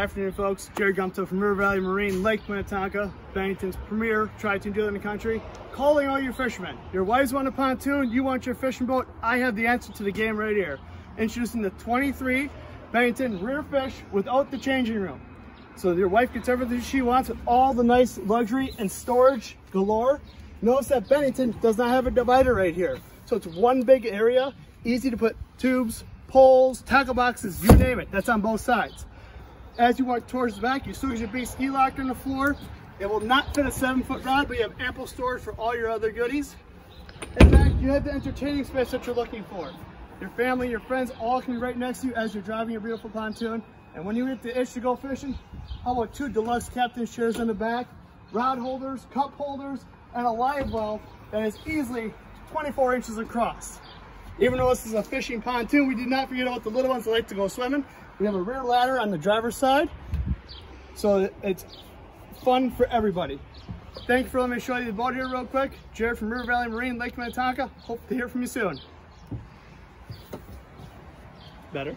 Afternoon, folks. Jared Gumto from River Valley Marine, Lake Minnetonka, Bennington's premier tri-team dealer in the country, calling all your fishermen. Your wives want a pontoon, you want your fishing boat, I have the answer to the game right here. Introducing the 23 Bennington rear fish without the changing room. So your wife gets everything she wants with all the nice luxury and storage galore. Notice that Bennington does not have a divider right here. So it's one big area, easy to put tubes, poles, tackle boxes, you name it. That's on both sides. As you walk towards the back, you still get your big ski locker on the floor. It will not fit a 7-foot rod, but you have ample storage for all your other goodies. In fact, you have the entertaining space that you're looking for. Your family, your friends, all can be right next to you as you're driving your beautiful pontoon. And when you hit the itch to go fishing, how about 2 deluxe captain's chairs in the back, rod holders, cup holders, and a live well that is easily 24 inches across. Even though this is a fishing pontoon, we did not forget about the little ones that like to go swimming. We have a rear ladder on the driver's side, so it's fun for everybody. Thank you for letting me show you the boat here real quick. Jared from River Valley Marine, Lake Minnetonka. Hope to hear from you soon. Better.